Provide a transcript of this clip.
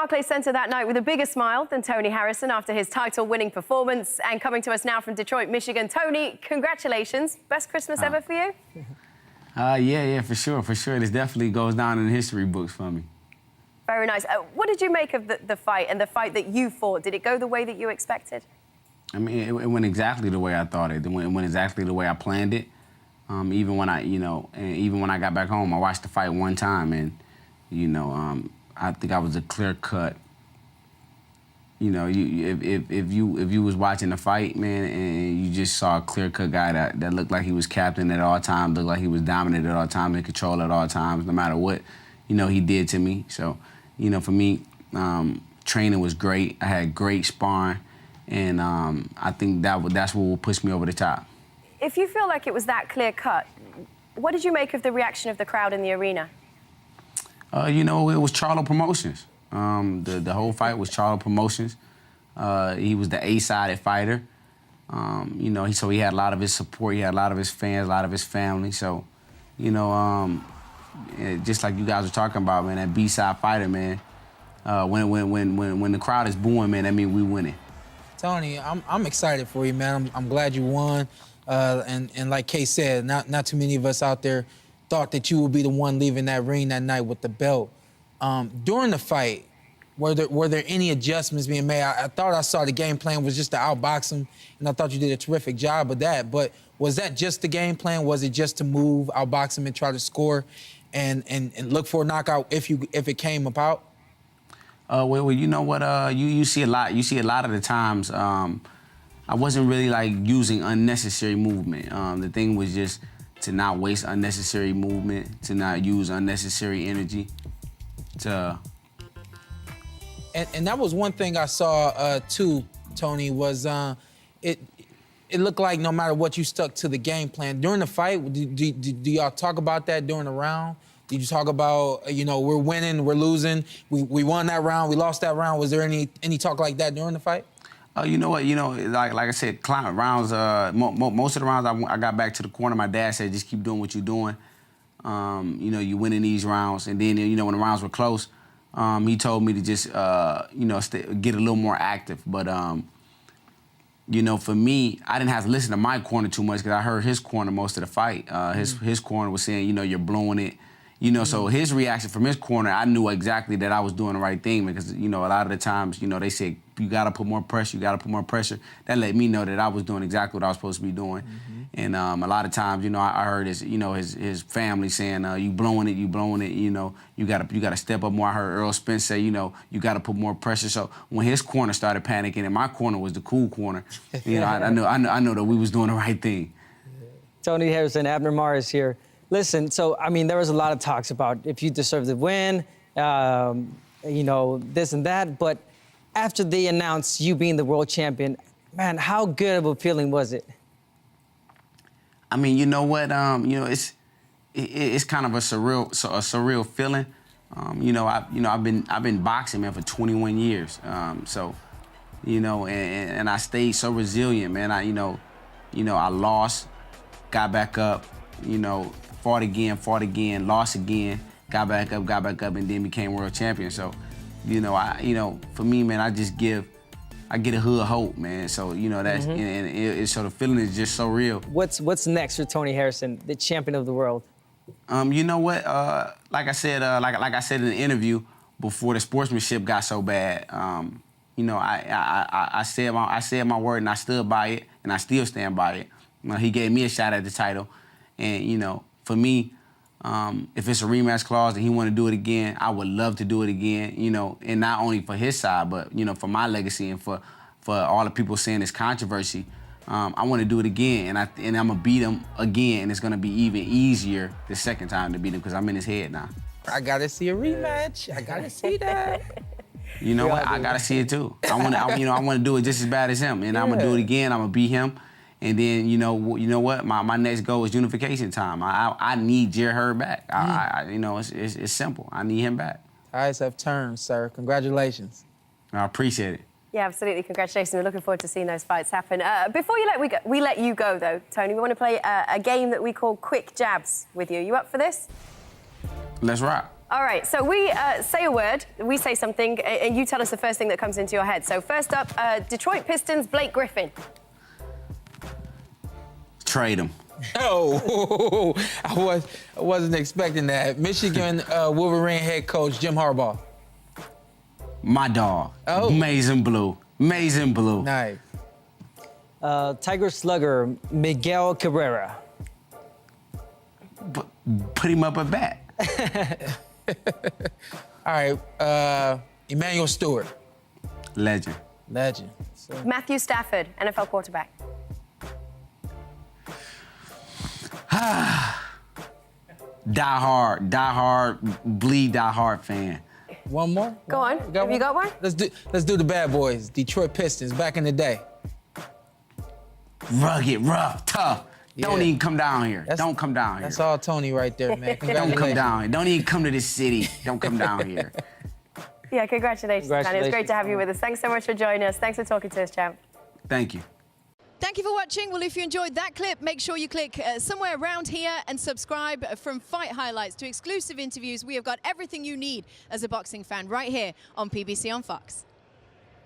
Barclays Center that night with a bigger smile than Tony Harrison after his title-winning performance. And coming to us now from Detroit, Michigan, Tony, congratulations. Best Christmas ever for you? Yeah, for sure. It definitely goes down in the history books for me. Very nice. What did you make of the fight and the fight that you fought? Did it go the way that you expected? I mean, it went exactly the way I thought it. It went exactly the way I planned it. Even when I got back home, I watched the fight one time, and I think I was a clear cut. If you was watching the fight, man, and you just saw a clear cut guy that looked like he was captain at all times, looked like he was dominant at all times, in control at all times, no matter what, he did to me. So, for me, training was great. I had great sparring, and I think that's what will push me over the top. If you feel like it was that clear cut, what did you make of the reaction of the crowd in the arena? It was Charlo Promotions. The whole fight was Charlo Promotions. He was the A-sided fighter. So he had a lot of his support. He had a lot of his fans, a lot of his family. So, just like you guys were talking about, man, that B-side fighter, man. When the crowd is booing, man, that means we winning. Tony, I'm excited for you, man. I'm glad you won. And like Kay said, not too many of us out there thought that you would be the one leaving that ring that night with the belt. During the fight, were there any adjustments being made? I thought I saw the game plan was just to outbox him, and I thought you did a terrific job of that. But was that just the game plan? Was it just to move, outbox him, and try to score, and look for a knockout if it came about? Well, you know what? You see a lot. You see a lot of the times. I wasn't really like using unnecessary movement. The thing was just to not waste unnecessary movement, to not use unnecessary energy. And that was one thing I saw too, Tony, was it looked like no matter what, you stuck to the game plan. During the fight, do y'all talk about that during the round? Did you talk about, we're winning, we're losing, we won that round, we lost that round? Was there any talk like that during the fight? You know what? Like I said, rounds. Most of the rounds, I got back to the corner. My dad said, "Just keep doing what you're doing. You winning these rounds." And then, when the rounds were close, he told me to just, get a little more active. But, for me, I didn't have to listen to my corner too much because I heard his corner most of the fight. His corner was saying, you're blowing it. So his reaction from his corner, I knew exactly that I was doing the right thing because, a lot of the times, they said, you got to put more pressure, That let me know that I was doing exactly what I was supposed to be doing. And a lot of times, I heard his family saying, you blowing it, you got to step up more. I heard Earl Spence say, you got to put more pressure. So when his corner started panicking and my corner was the cool corner, I know that we was doing the right thing. Tony Harrison, Abner Mares here. Listen, so, there was a lot of talks about if you deserve the win, this and that, but after they announced you being the world champion, man, how good of a feeling was it? You know what? It's kind of a surreal feeling. I've been boxing, man, for 21 years. And I stayed so resilient, man. I lost, got back up, fought again, lost again, got back up, and then became world champion. So, for me, man, I get a hood of hope, man. So, that's so the feeling is just so real. What's next for Tony Harrison, the champion of the world? You know what? Like I said in the interview before the sportsmanship got so bad, I said my word and I stood by it, and I still stand by it. He gave me a shot at the title, and for me, if it's a rematch clause and he want to do it again, I would love to do it again, and not only for his side, but, for my legacy and for all the people saying it's controversy. I want to do it again, and I'm going to beat him again, and it's going to be even easier the second time to beat him because I'm in his head now. I got to see a rematch. I got to see that. You know what? I got to see it, too. I want to do it just as bad as him, and I'm going to do it again. I'm going to beat him. And then, you know what? My next goal is unification time. I need Jerry Hurd back. It's simple. I need him back. Tides have turned, sir. Congratulations. I appreciate it. Yeah, absolutely. Congratulations. We're looking forward to seeing those fights happen. Before we let you go, though, Tony, we want to play a game that we call Quick Jabs with you. You up for this? Let's rock. All right, so we say a word, we say something, and you tell us the first thing that comes into your head. So first up, Detroit Pistons, Blake Griffin. Trade him. Oh, I wasn't expecting that. Michigan Wolverine head coach Jim Harbaugh. My dog. Oh. Amazing Blue. Amazing Blue. Nice. Tiger slugger Miguel Cabrera. Put him up at bat. All right, Emmanuel Stewart. Legend. Legend. So, Matthew Stafford, NFL quarterback. Die hard, bleed die hard fan. one more? Go on. Have you got one? Let's do the bad boys, Detroit Pistons, back in the day. Rugged, rough, tough. Don't Yeah. even come down here. Don't come down here. That's all Tony right there, man. Don't Congratulations. come down here. Don't even come to this city. Don't come down here. Yeah, congratulations, man. It was great to have you with us. Thanks so much for joining us. Thanks for talking to us, champ. Thank you. Thank you for watching. Well, if you enjoyed that clip, make sure you click somewhere around here and subscribe. From fight highlights to exclusive interviews, we have got everything you need as a boxing fan right here on PBC on Fox.